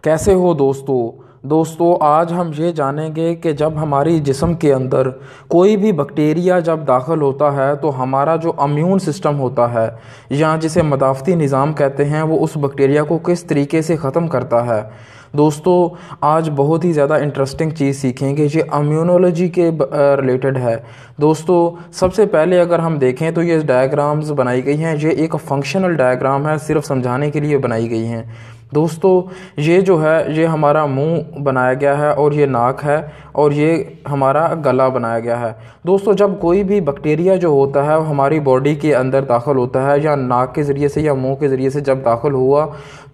कैसे हो दोस्तों आज हम ये जानेंगे कि जब हमारी जिस्म के अंदर कोई भी बैक्टीरिया जब दाखिल होता है तो हमारा जो इम्यून सिस्टम होता है या जिसे मदाफ़ती निज़ाम कहते हैं वो उस बैक्टीरिया को किस तरीके से ख़त्म करता है। दोस्तों आज बहुत ही ज़्यादा इंटरेस्टिंग चीज़ सीखेंगे, ये इम्यूनोलॉजी के रिलेटेड है। दोस्तों सबसे पहले अगर हम देखें तो ये डायग्राम्स बनाई गई हैं, ये एक फंक्शनल डायग्राम है, सिर्फ समझाने के लिए बनाई गई हैं। दोस्तों ये जो है ये हमारा मुंह बनाया गया है और ये नाक है और ये हमारा गला बनाया गया है। दोस्तों जब कोई भी बैक्टीरिया जो होता है वो हमारी बॉडी के अंदर दाखिल होता है या नाक के ज़रिए से या मुंह के ज़रिए से जब दाखिल हुआ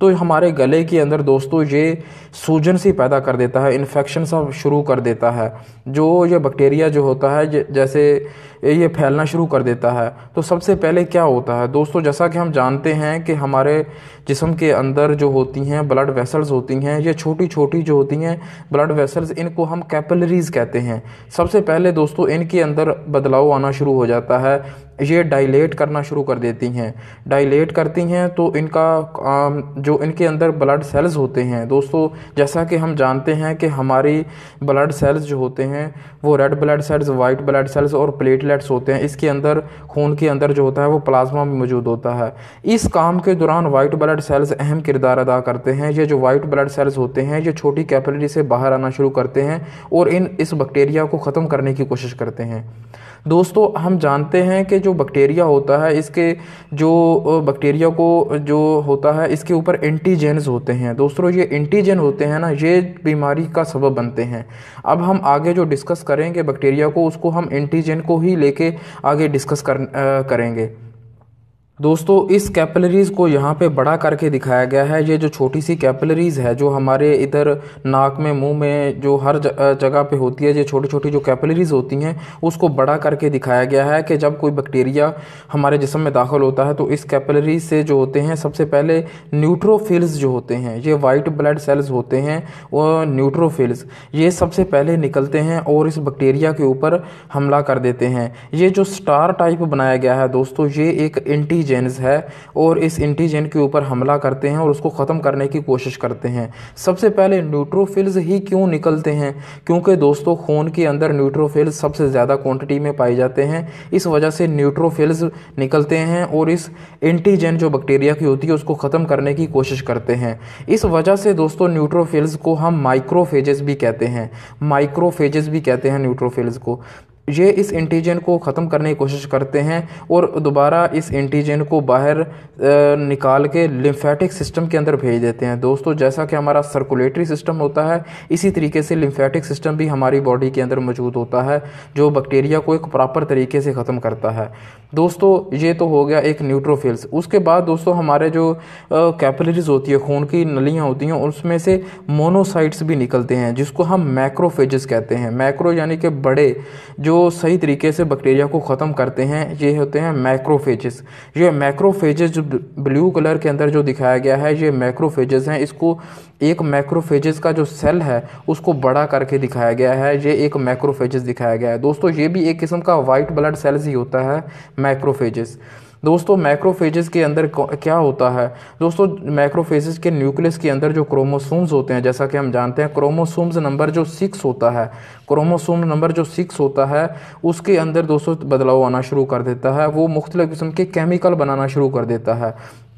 तो हमारे गले के अंदर दोस्तों ये सूजन सी पैदा कर देता है, इन्फेक्शन सा शुरू कर देता है। जो ये बैक्टीरिया जो होता है जैसे ये फैलना शुरू कर देता है। तो सबसे पहले क्या होता है दोस्तों, जैसा कि हम जानते हैं कि हमारे जिस्म के अंदर जो होती हैं ब्लड वेसल्स होती हैं, ये छोटी छोटी जो होती हैं ब्लड वेसल्स, इनको हम कैपिलरीज कहते हैं। सबसे पहले दोस्तों इनके अंदर बदलाव आना शुरू हो जाता है, ये डायलेट करना शुरू कर देती हैं। डायलेट करती हैं तो इनका जो इनके अंदर ब्लड सेल्स होते हैं दोस्तों, जैसा कि हम जानते हैं कि हमारी ब्लड सेल्स जो होते हैं वो red blood cells, white blood cells और प्लेटलेट्स होते हैं। इसके अंदर खून के अंदर जो होता है वो प्लाज्मा भी मौजूद होता है। इस काम के दौरान वाइट ब्लड सेल्स अहम किरदार अदा करते हैं। ये जो वाइट ब्लड सेल्स होते हैं ये छोटी कैपिलरी से बाहर आना शुरू करते हैं और इस बैक्टीरिया को ख़त्म करने की कोशिश करते हैं। दोस्तों हम जानते हैं कि जो बैक्टीरिया होता है इसके जो बैक्टीरिया को जो होता है इसके ऊपर एंटीजेन्स होते हैं। दोस्तों ये एंटीजन होते हैं ना, ये बीमारी का सबब बनते हैं। अब हम आगे जो डिस्कस करेंगे बैक्टीरिया को, उसको हम एंटीजन को ही लेके आगे डिस्कस करेंगे। दोस्तों इस कैपिलरीज़ को यहाँ पे बड़ा करके दिखाया गया है। ये जो छोटी सी कैपिलरीज़ है जो हमारे इधर नाक में, मुंह में, जो हर जगह पे होती है, ये छोटी छोटी जो कैपिलरीज़ होती हैं उसको बड़ा करके दिखाया गया है कि जब कोई बैक्टीरिया हमारे जिस्म में दाखिल होता है तो इस कैपिलरीज से जो होते हैं सबसे पहले न्यूट्रोफिल्स जो होते हैं, ये वाइट ब्लड सेल्स होते हैं, वो न्यूट्रोफिल्स ये सबसे पहले निकलते हैं और इस बैक्टीरिया के ऊपर हमला कर देते हैं। ये जो स्टार टाइप बनाया गया है दोस्तों, ये एक एंटीजेन्स है और इस एंटीजन के ऊपर हमला करते हैं और उसको ख़त्म करने की कोशिश करते हैं। सबसे पहले न्यूट्रोफिल्स ही क्यों निकलते हैं? क्योंकि दोस्तों खून के अंदर न्यूट्रोफिल्स सबसे ज़्यादा क्वांटिटी में पाए जाते हैं, इस वजह से न्यूट्रोफिल्स निकलते हैं और इस एंटीजन जो बैक्टीरिया की होती है उसको ख़त्म करने की कोशिश करते हैं। इस वजह से दोस्तों न्यूट्रोफिल्स को हम माइक्रोफेजेस भी कहते हैं, माइक्रोफेजेस भी कहते हैं न्यूट्रोफिल्स को। ये इस एंटीजन को ख़त्म करने की कोशिश करते हैं और दोबारा इस एंटीजन को बाहर निकाल के लिम्फेटिक सिस्टम के अंदर भेज देते हैं। दोस्तों जैसा कि हमारा सर्कुलेटरी सिस्टम होता है इसी तरीके से लिम्फेटिक सिस्टम भी हमारी बॉडी के अंदर मौजूद होता है जो बैक्टीरिया को एक प्रॉपर तरीके से ख़त्म करता है। दोस्तों ये तो हो गया एक न्यूट्रोफिल्स। उसके बाद दोस्तों हमारे जो कैपिलरीज होती है, खून की नलियाँ होती हैं, उसमें से मोनोसाइट्स भी निकलते हैं जिसको हम मैक्रोफेजेस कहते हैं। मैक्रो यानी कि बड़े, जो सही तरीके से बैक्टीरिया को ख़त्म करते हैं, ये होते हैं मैक्रोफेजेस। ये मैक्रोफेजेस जो ब्लू कलर के अंदर जो दिखाया गया है ये मैक्रोफेजेस हैं। इसको एक मैक्रोफेजेस का जो सेल है उसको बड़ा करके दिखाया गया है, ये एक मैक्रोफेजेस दिखाया गया है। दोस्तों ये भी एक किस्म का वाइट ब्लड सेल्स ही होता है मैक्रोफेजेस। दोस्तों मैक्रोफेजेस के अंदर क्या होता है? दोस्तों मैक्रोफेजेस के न्यूक्लियस के अंदर जो क्रोमोसोम्स होते हैं, जैसा कि हम जानते हैं क्रोमोसोम्स नंबर जो 6 होता है, क्रोमोसोम नंबर जो 6 होता है उसके अंदर दोस्तों बदलाव आना शुरू कर देता है। वो मुख्तलिफ किस्म के केमिकल बनाना शुरू कर देता है,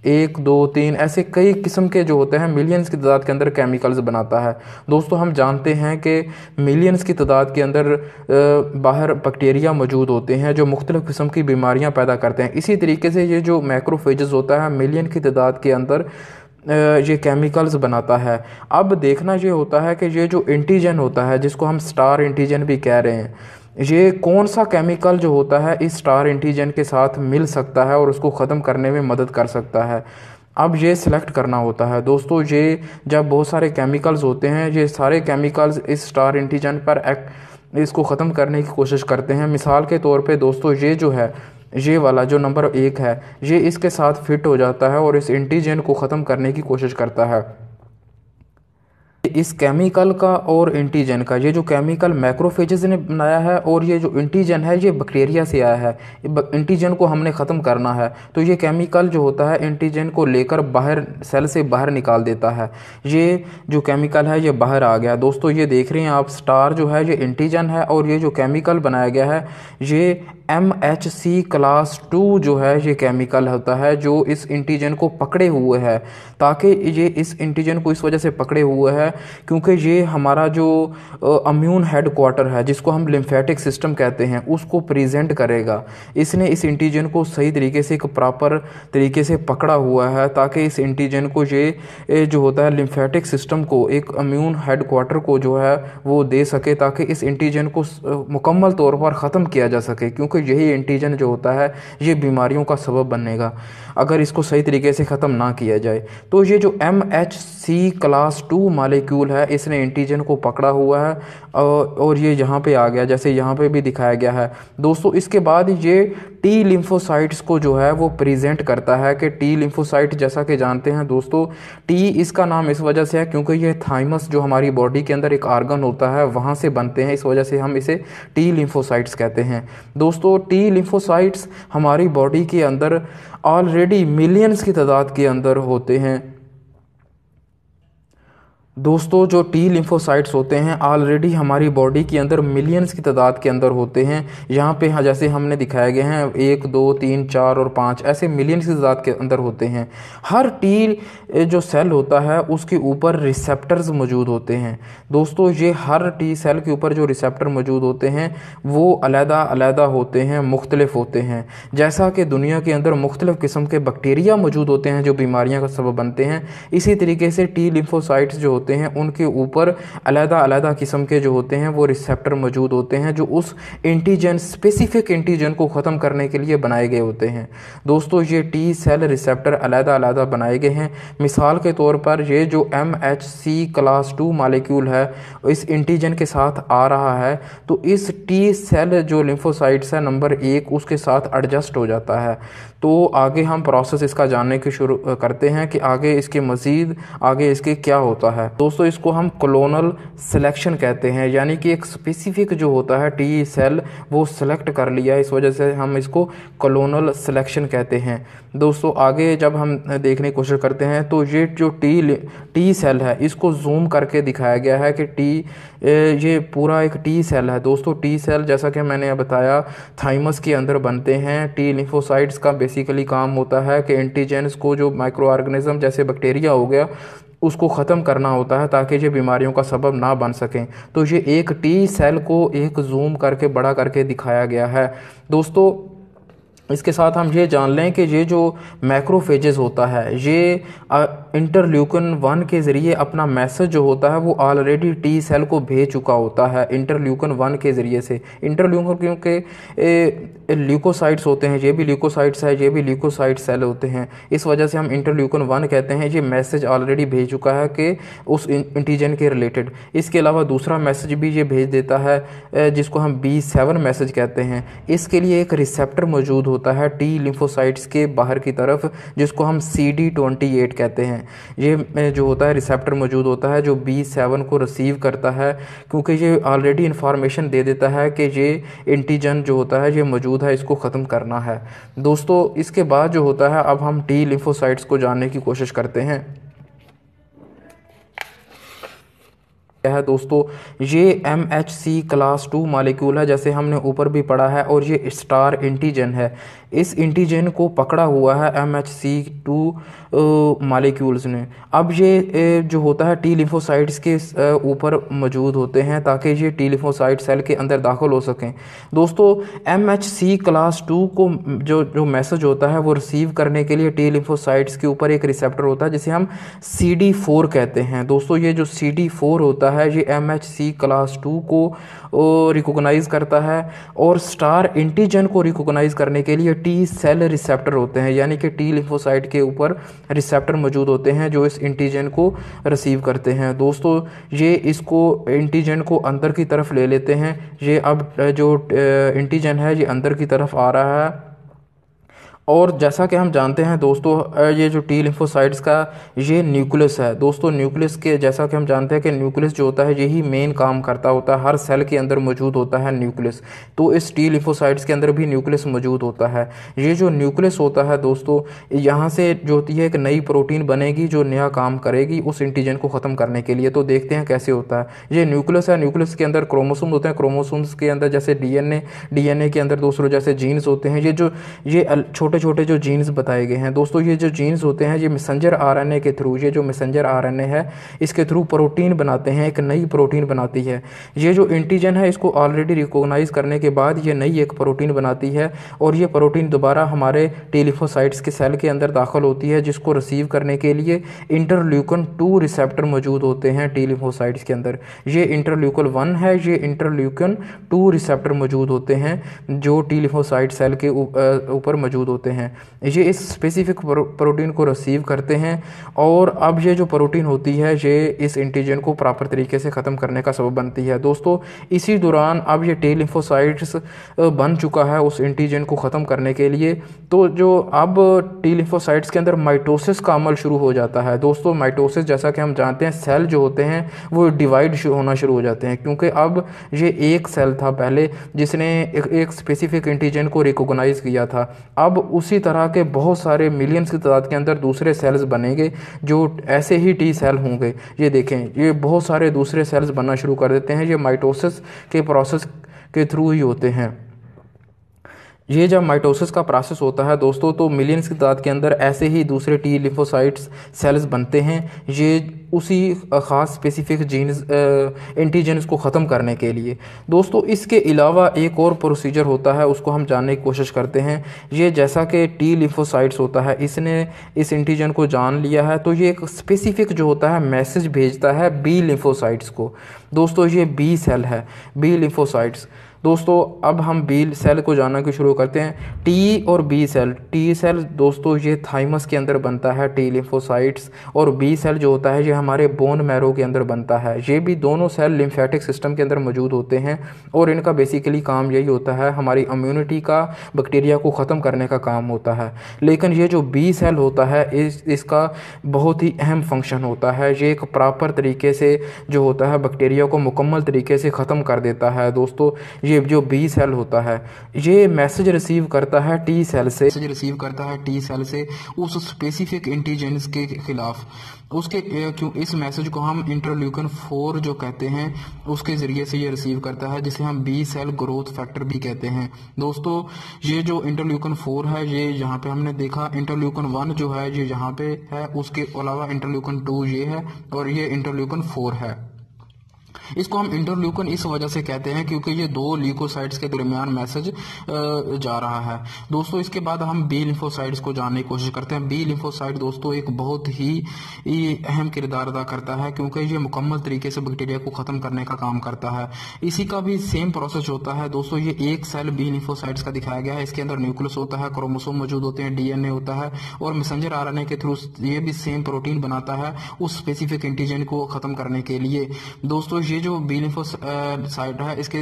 1 2 3 ऐसे कई किस्म के जो होते हैं, मिलियंस की तादाद के अंदर केमिकल्स बनाता है। दोस्तों हम जानते हैं कि मिलियंस की तादाद के अंदर बाहर बैक्टीरिया मौजूद होते हैं जो मुख्तलिफ किस्म की बीमारियां पैदा करते हैं। इसी तरीके से ये जो मैक्रोफेजेस होता है मिलियन की तादाद के अंदर ये केमिकल्स बनाता है। अब देखना ये होता है कि ये जो एंटीजन होता है जिसको हम स्टार एंटीजन भी कह रहे हैं, ये कौन सा केमिकल जो होता है इस स्टार एंटीजन के साथ मिल सकता है और उसको ख़त्म करने में मदद कर सकता है। अब ये सिलेक्ट करना होता है। दोस्तों ये जब बहुत सारे केमिकल्स होते हैं, ये सारे केमिकल्स इस स्टार एंटीजन पर इसको ख़त्म करने की कोशिश करते हैं। मिसाल के तौर पे दोस्तों ये जो है, ये वाला जो नंबर 1 है, ये इसके साथ फिट हो जाता है और इस एंटीजन को ख़त्म करने की कोशिश करता है। इस केमिकल का और एंटीजन का, ये जो केमिकल मैक्रोफेजेस ने बनाया है और ये जो एंटीजन है ये बैक्टीरिया से आया है। एंटीजन को हमने ख़त्म करना है तो ये केमिकल जो होता है एंटीजन को लेकर बाहर सेल से बाहर निकाल देता है। ये जो केमिकल है ये बाहर आ गया। दोस्तों ये देख रहे हैं आप, स्टार जो है ये एंटीजन है और ये जो केमिकल बनाया गया है ये MHC क्लास 2 जो है ये केमिकल होता है जो इस एंटीजन को पकड़े हुए है। ताकि ये इस एंटीजन को इस वजह से पकड़े हुए है क्योंकि ये हमारा जो इम्यून हेड क्वार्टर है जिसको हम लिम्फेटिक सिस्टम कहते हैं उसको प्रेजेंट करेगा। इसने इस एंटीजन को सही तरीके से एक प्रॉपर तरीके से पकड़ा हुआ है ताकि इस एंटीजन को ये जो होता है लिम्फेटिक सिस्टम को एक इम्यून हेड क्वार्टर को जो है वो दे सके ताकि इस एंटीजन को मुकम्मल तौर पर ख़त्म किया जा सके, क्योंकि यही एंटीजन जो होता है ये बीमारियों का सबब बनेगा अगर इसको सही तरीके से ख़त्म ना किया जाए। तो ये जो MHC क्लास 2 मालिक्यूल है इसने एंटीजन को पकड़ा हुआ है और ये यहाँ पे आ गया, जैसे यहाँ पे भी दिखाया गया है। दोस्तों इसके बाद ये टी लिम्फोसाइट्स को जो है वो प्रेजेंट करता है कि टी लिम्फोसाइट जैसा कि जानते हैं दोस्तों, टी इसका नाम इस वजह से है क्योंकि ये थाइमस जो हमारी बॉडी के अंदर एक आर्गन होता है वहाँ से बनते हैं, इस वजह से हम इसे टी लिम्फोसाइट्स कहते हैं। दोस्तों टी लिम्फोसाइट्स हमारी बॉडी के अंदर ऑलरेडी मिलियंस की तादाद के अंदर होते हैं। दोस्तों जो टी लिम्फोसाइट्स होते हैं ऑलरेडी हमारी बॉडी के अंदर मिलियंस की तादाद के अंदर होते हैं। यहाँ पे जैसे हमने दिखाए गए हैं 1 2 3 4 और 5 ऐसे मिलियंस की तादाद के अंदर होते हैं। हर टी जो सेल होता है उसके ऊपर रिसेप्टर्स मौजूद होते हैं। दोस्तों ये हर टी सेल के ऊपर जो रिसेप्टर मौजूद होते हैं वो अलहदा अलहदा होते हैं, मुख्तलिफ होते हैं। जैसा कि दुनिया के अंदर मुख्तलिफ किस्म के बैक्टीरिया मौजूद होते हैं जो बीमारियाँ का सबब बनते हैं, इसी तरीके से टी लिम्फोसाइट्स जो होते हैं उनके ऊपर अलग अलग किस्म के जो होते हैं वो रिसेप्टर मौजूद होते हैं जो उस एंटीजन स्पेसिफिक एंटीजन को ख़त्म करने के लिए बनाए गए होते हैं। दोस्तों ये टी सेल रिसेप्टर अलग अलग बनाए गए हैं। मिसाल के तौर पर ये जो MHC क्लास 2 मालिक्यूल है इस एंटीजन के साथ आ रहा है तो इस टी सेल जो लिम्फोसाइट्स है नंबर 1 उसके साथ एडजस्ट हो जाता है। तो आगे हम प्रोसेस इसका जानने की शुरू करते हैं कि आगे इसके मज़ीद आगे इसके क्या होता है। दोस्तों इसको हम क्लोनल सिलेक्शन कहते हैं, यानी कि एक स्पेसिफिक जो होता है टी सेल वो सिलेक्ट कर लिया, इस वजह से हम इसको क्लोनल सिलेक्शन कहते हैं। दोस्तों आगे जब हम देखने की कोशिश करते हैं तो ये जो टी सेल है इसको जूम करके दिखाया गया है कि ये पूरा एक टी सेल है। दोस्तों टी सेल जैसा कि मैंने बताया थाइमस के अंदर बनते हैं। टी लिम्फोसाइट्स का बेसिकली काम होता है कि एंटीजेंस को जो माइक्रो ऑर्गेनिज्म जैसे बैक्टीरिया हो गया उसको ख़त्म करना होता है ताकि ये बीमारियों का सबब ना बन सकें। तो ये एक टी सेल को एक जूम करके बड़ा करके दिखाया गया है। दोस्तों इसके साथ हम ये जान लें कि ये जो मैक्रोफेजेस होता है ये इंटरल्यूकिन 1 के ज़रिए अपना मैसेज जो होता है वो ऑलरेडी टी सेल को भेज चुका होता है इंटरल्यूकिन 1 के ज़रिए से। इंटरल्यूकिन क्योंकि ल्यूकोसाइट्स होते हैं, ये भी ल्यूकोसाइट्स है, ये भी ल्यूकोसाइट सेल होते हैं, इस वजह से हम इंटरल्यूकिन 1 कहते हैं। ये मैसेज ऑलरेडी भेज चुका है कि उस एंटीजन के रिलेटेड। इसके अलावा दूसरा मैसेज भी ये भेज देता है जिसको हम B7 मैसेज कहते हैं। इसके लिए एक रिसेप्टर मौजूद होता है टी लिम्फोसाइट्स के बाहर की तरफ जिसको हम CD28 कहते हैं। ये जो होता है रिसेप्टर मौजूद होता है जो B7 को रिसीव करता है, क्योंकि ये ऑलरेडी इन्फॉर्मेशन दे देता है कि ये एंटीजन जो होता है ये मौजूद है, इसको ख़त्म करना है। दोस्तों इसके बाद जो होता है अब हम टी लिम्फोसाइट्स को जानने की कोशिश करते हैं। है दोस्तों ये MHC क्लास 2 मालिक्यूल है जैसे हमने ऊपर भी पढ़ा है और ये स्टार एंटीजन है। इस एंटीजन को पकड़ा हुआ है MHC2 मालिक्यूल्स ने। अब ये जो होता है टी लिम्फोसाइट्स के ऊपर मौजूद होते हैं ताकि ये टी लिम्फोसाइट सेल के अंदर दाखिल हो सकें। दोस्तों MHC क्लास 2 को जो मैसेज होता है वो रिसीव करने के लिए टी लिम्फोसाइट्स के ऊपर एक रिसेप्टर होता है जिसे हम CD4 कहते हैं। दोस्तों ये जो CD4 होता है ये MHC क्लास 2 को रिकॉग्नाइज करता है और स्टार एंटीजन को रिकॉग्नाइज करने के लिए टी सेल रिसेप्टर होते हैं, यानी कि टी लिम्फोसाइट के ऊपर रिसेप्टर मौजूद होते हैं जो इस एंटीजन को रिसीव करते हैं। दोस्तों ये इसको एंटीजन को अंदर की तरफ ले लेते हैं। ये अब जो एंटीजन है ये अंदर की तरफ आ रहा है और जैसा कि हम जानते हैं दोस्तों, ये जो टी लिम्फोसाइट्स का ये न्यूक्लियस है दोस्तों। न्यूक्लियस के जैसा कि हम जानते हैं कि न्यूक्लियस जो होता है यही मेन काम करता होता है, हर सेल के अंदर मौजूद होता है न्यूक्लियस। तो इस टी लिम्फोसाइट्स के अंदर भी न्यूक्लियस मौजूद होता है। ये जो न्यूक्लियस होता है दोस्तों, यहाँ से जो होती है एक नई प्रोटीन बनेगी जो नया काम करेगी उस एंटीजन को ख़त्म करने के लिए। तो देखते हैं कैसे होता है। ये न्यूक्लियस है, न्यूक्लियस के अंदर क्रोमोसोम होते हैं, क्रोमोसोम्स के अंदर जैसे डीएनए के अंदर दोस्तों जैसे जीन्स होते हैं। ये छोटे छोटे जो जीन्स बताए गए हैं दोस्तों, ये जो जीन्स होते हैं ये मैसेंजर आरएनए के थ्रू, ये जो मैसेंजर आरएनए है इसके थ्रू प्रोटीन बनाते हैं, एक नई प्रोटीन बनाती है। ये जो एंटीजन है इसको ऑलरेडी रिकॉग्नाइज करने के बाद ये नई एक प्रोटीन बनाती है और ये प्रोटीन दोबारा हमारे टी लिम्फोसाइट्स के सेल के अंदर दाखिल होती है, जिसको रिसीव करने के लिए इंटरल्यूकन 2 रिसेप्टर मौजूद होते हैं टी लिम्फोसाइट्स के अंदर। ये इंटरल्यूकन 1 है, ये इंटरल्यूकन 2 रिसेप्टर मौजूद होते हैं जो टी लिम्फोसाइट सेल के ऊपर मौजूद होते हैं। ये इस स्पेसिफिक प्रोटीन को रिसीव करते हैं और अब ये जो प्रोटीन होती है ये इस एंटीजन को प्रॉपर तरीके से ख़त्म करने का सबब बनती है दोस्तों। इसी दौरान अब ये टी लिम्फोसाइट्स बन चुका है उस एंटीजन को ख़त्म करने के लिए। तो जो अब टी लिम्फोसाइट्स के अंदर माइटोसिस का अमल शुरू हो जाता है दोस्तों। माइटोसिस जैसा कि हम जानते हैं सेल जो होते हैं वो डिवाइड होना शुरू हो जाते हैं, क्योंकि अब ये एक सेल था पहले जिसने एक स्पेसिफिक एंटीजन को रिकॉग्नाइज किया था। अब उसी तरह के बहुत सारे मिलियंस की तादाद के अंदर दूसरे सेल्स बनेंगे जो ऐसे ही टी सेल होंगे। ये देखें, ये बहुत सारे दूसरे सेल्स बनना शुरू कर देते हैं। ये माइटोसिस के प्रोसेस के थ्रू ही होते हैं। ये जब माइटोसिस का प्रोसेस होता है दोस्तों तो मिलियंस की तादाद के अंदर ऐसे ही दूसरे टी लिम्फोसाइट्स सेल्स बनते हैं, ये उसी ख़ास स्पेसिफिक जीन्स एंटीजन्स को ख़त्म करने के लिए। दोस्तों इसके अलावा एक और प्रोसीजर होता है, उसको हम जानने की कोशिश करते हैं। ये जैसा कि टी लिम्फोसाइट्स होता है, इसने इस एंटीजन को जान लिया है तो ये एक स्पेसिफिक जो होता है मैसेज भेजता है बी लिम्फोसाइट्स को। दोस्तों ये बी सेल है, बी लिम्फोसाइट्स। दोस्तों अब हम बी सेल को जानना की शुरू करते हैं। टी और बी सेल, टी सेल दोस्तों ये थाइमस के अंदर बनता है टी लिम्फोसाइट्स, और बी सेल जो होता है ये हमारे बोन मैरो के अंदर बनता है। ये भी दोनों सेल लिम्फेटिक सिस्टम के अंदर मौजूद होते हैं और इनका बेसिकली काम यही होता है, हमारी इम्यूनिटी का बैक्टीरिया को ख़त्म करने का काम होता है। लेकिन ये जो बी सेल होता है इसका बहुत ही अहम फंक्शन होता है। ये एक प्रॉपर तरीके से जो होता है बैक्टीरिया को मुकम्मल तरीके से ख़त्म कर देता है। दोस्तों ये जो बी सेल होता है ये मैसेज रिसीव करता है टी सेल से, उस स्पेसिफिक एंटीजन्स के खिलाफ। उसके क्यों इस मैसेज को हम इंटरल्यूकन 4 जो कहते हैं उसके ज़रिए से ये रिसीव करता है, जिसे हम बी सेल ग्रोथ फैक्टर भी कहते हैं। दोस्तों ये जो इंटरल्यूकन 4 है ये यहाँ पे हमने देखा, इंटरल्यूकन 1 जो है ये यहाँ पे है, उसके अलावा इंटरल्यूकन 2 ये है और ये इंटरल्यूकन 4 है। इसको हम इंटरल्यूकन इस वजह से कहते हैं क्योंकि ये दो ल्यूकोसाइट्स के दरमियान मैसेज जा रहा है। दोस्तों इसके बाद हम बी लिम्फोसाइट्स को जानने की कोशिश करते हैं। बी लिम्फोसाइट दोस्तों एक बहुत ही अहम किरदार अदा करता है क्योंकि ये मुकम्मल तरीके से बैक्टीरिया को ख़त्म करने का काम करता है। इसी का भी सेम प्रोसेस होता है दोस्तों। ये एक सेल बी लिम्फोसाइट्स का दिखाया गया है, इसके अंदर न्यूक्लियस होता है, क्रोमोसोम मौजूद होते हैं, डीएनए होता है और मैसेंजर आरएनए के थ्रू ये भी सेम प्रोटीन बनाता है उस स्पेसिफिक एंटीजन को ख़त्म करने के लिए। दोस्तों ये जो बी लिम्फोसाइट है इसके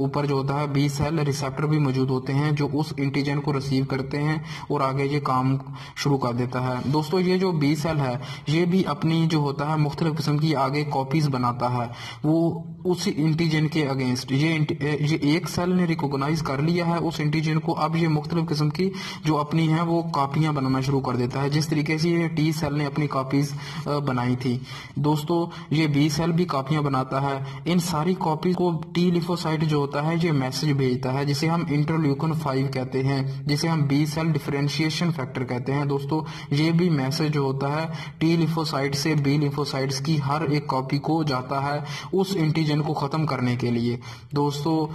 ऊपर जो होता है बी सेल रिसेप्टर भी मौजूद होते हैं जो उस एंटीजन को रिसीव करते हैं और आगे ये काम शुरू कर देता है। दोस्तों ये जो बी सेल है ये भी अपनी जो होता है मुख्तलिफ किस्म की आगे कॉपीज बनाता है वो उस एंटीजन के अगेंस्ट। ये एक सेल ने रिकॉग्नाइज कर लिया है उस एंटीजन को, अब ये मुख्तलिफ किस्म की जो अपनी है वो कापियां बनाना शुरू कर देता है, जिस तरीके से ये टी सेल ने अपनी कॉपीज बनाई थी। दोस्तों ये बी सेल भी कॉपियां बनाता है। इन सारी कॉपी को टी लिम्फोसाइट जो होता है ये मैसेज भेजता है जिसे हम इंटरल्यूकन 5 कहते हैं, जिसे हम बी सेल डिफरेंशिएशन फैक्टर कहते हैं। दोस्तों ये भी मैसेज जो होता है टी लिम्फोसाइट से बी लिम्फोसाइट्स की हर एक कॉपी को जाता है उस एंटीजन को खत्म करने के लिए। दोस्तों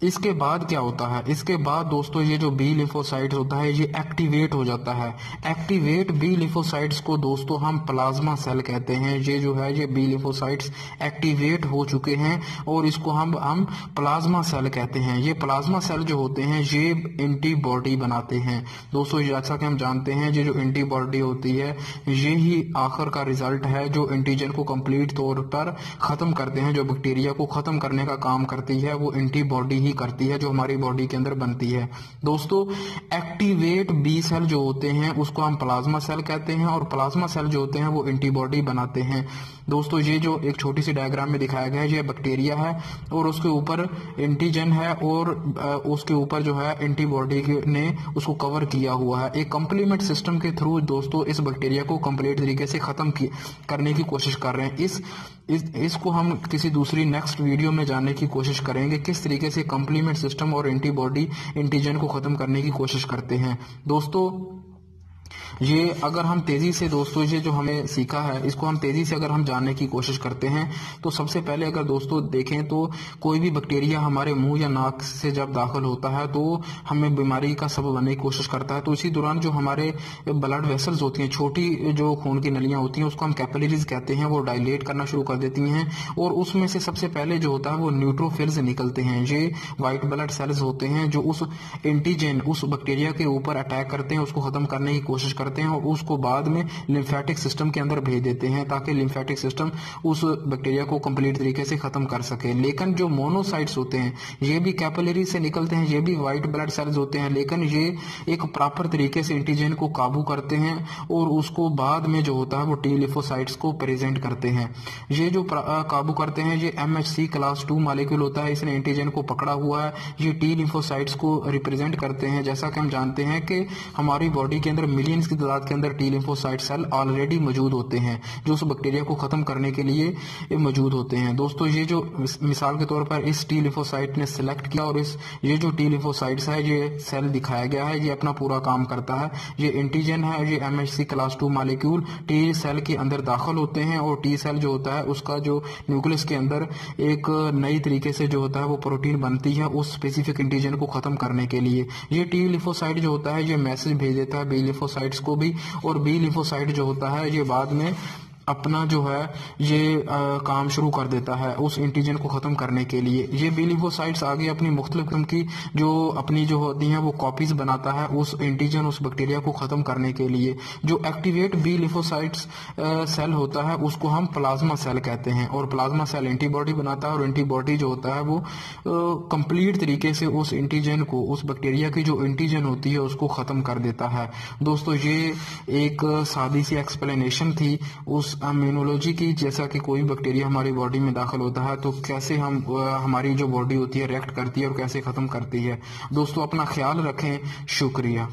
इसके बाद क्या होता है, इसके बाद दोस्तों ये जो बी लिम्फोसाइट्स होता है ये एक्टिवेट हो जाता है। एक्टिवेट बी लिम्फोसाइट्स को दोस्तों हम प्लाज्मा सेल कहते हैं। ये जो है ये बी लिम्फोसाइट्स एक्टिवेट हो चुके हैं और इसको हम प्लाज्मा सेल कहते हैं। ये प्लाज्मा सेल जो होते हैं ये एंटीबॉडी बनाते हैं। दोस्तों जैसा कि हम जानते हैं ये जो एंटीबॉडी होती है ये ही आखिर का रिजल्ट है जो एंटीजन को कंप्लीट तौर पर खत्म करते हैं, जो बैक्टीरिया को खत्म करने का काम करती है वो एंटीबॉडी ही करती है जो हमारी बॉडी के अंदर बनती है। दोस्तों एक्टिवेट बी सेल जो होते हैं उसको हम प्लाज्मा सेल कहते हैं, और प्लाज्मा सेल जो होते हैं वो एंटीबॉडी बनाते हैं। दोस्तों ये जो एक छोटी सी डायग्राम में दिखाया गया है ये बैक्टीरिया है और उसके ऊपर एंटीजन है और उसके ऊपर जो है एंटीबॉडी ने उसको कवर किया हुआ है। एक कंप्लीमेंट सिस्टम के थ्रू दोस्तों इस बैक्टीरिया को कंप्लीट तरीके से खत्म करने की कोशिश कर रहे हैं। इसको हम किसी दूसरी नेक्स्ट वीडियो में जानने की कोशिश करेंगे किस तरीके से कंप्लीमेंट सिस्टम और एंटीबॉडी एंटीजन को खत्म करने की कोशिश करते हैं। दोस्तों ये अगर हम तेजी से दोस्तों ये जो हमें सीखा है इसको हम तेजी से अगर हम जानने की कोशिश करते हैं तो सबसे पहले अगर दोस्तों देखें तो कोई भी बैक्टीरिया हमारे मुंह या नाक से जब दाखिल होता है तो हमें बीमारी का सबब बनने की कोशिश करता है। तो इसी दौरान जो हमारे ब्लड वेसल्स होती हैं, छोटी जो खून की नलियां होती हैं उसको हम कैपिलरीज कहते हैं, वो डायलेट करना शुरू कर देती हैं और उसमें से सबसे पहले जो होता है वो न्यूट्रोफिल्स निकलते हैं। ये व्हाइट ब्लड सेल्स होते हैं जो उस एंटीजन उस बैक्टीरिया के ऊपर अटैक करते हैं, उसको खत्म करने की कोशिश करते हैं और उसको बाद में लिम्फेटिक सिस्टम के अंदर भेज देते हैं ताकि लिम्फेटिक सिस्टम उस बैक्टीरिया को कंप्लीट तरीके से खत्म कर सके। लेकिन जो मोनोसाइट्स होते हैं ये भी कैपिलरी से निकलते हैं, ये भी व्हाइट ब्लड सेल्स होते हैं, लेकिन ये एक प्रॉपर तरीके से एंटीजन को काबू करते हैं और उसको बाद में जो होता है वो टी लिम्फोसाइट्स को प्रेजेंट करते हैं। ये जो काबू करते हैं ये MHC क्लास 2 मॉलिक्यूल होता है, इसने एंटीजन को पकड़ा हुआ है, ये टी लिम्फोसाइट्स को रिप्रेजेंट करते हैं। जैसा कि हम जानते हैं कि हमारी बॉडी के अंदर मिलियंस की तादाद के अंदर टी लिम्फोसाइट सेल ऑलरेडी मौजूद होते हैं जो उस बैक्टीरिया को खत्म करने के लिए मौजूद होते हैं। दोस्तों ये जो मिसाल के तौर पर इस टी लिम्फोसाइट ने सिलेक्ट किया और ये जो टी लिम्फोसाइट्स है ये सेल दिखाया गया है, ये अपना पूरा काम करता है। ये एंटीजन है और ये MHC class 2 molecule T cell के अंदर दाखिल होते हैं और टी सेल जो होता है उसका जो न्यूक्लियस के अंदर एक नई तरीके से जो होता है वो प्रोटीन बनती है उस स्पेसिफिक एंटीजन को खत्म करने के लिए। ये टी लिम्फोसाइट जो होता है ये मैसेज भेज देता है बी लिम्फोसाइट्स को भी, और बी लिम्फोसाइट जो होता है ये बाद में अपना जो है ये काम शुरू कर देता है उस एंटीजन को खत्म करने के लिए। ये बी लिम्फोसाइट्स आगे अपनी मुख्तलिफ किस्म की जो अपनी जो होती हैं वो कॉपीज बनाता है उस एंटीजन उस बैक्टीरिया को खत्म करने के लिए। जो एक्टिवेट बी लिम्फोसाइट्स सेल होता है उसको हम प्लाज्मा सेल कहते हैं और प्लाज्मा सेल एंटीबॉडी बनाता है और एंटीबॉडी जो होता है वो कंप्लीट तरीके से उस एंटीजन को उस बैक्टीरिया की जो एंटीजन होती है उसको खत्म कर देता है। दोस्तों ये एक सादी सी एक्सप्लेनेशन थी उस इम्यूनोलॉजी की, जैसा कि कोई बैक्टीरिया हमारी बॉडी में दाखिल होता है तो कैसे हम हमारी जो बॉडी होती है रिएक्ट करती है और कैसे खत्म करती है। दोस्तों अपना ख्याल रखें, शुक्रिया।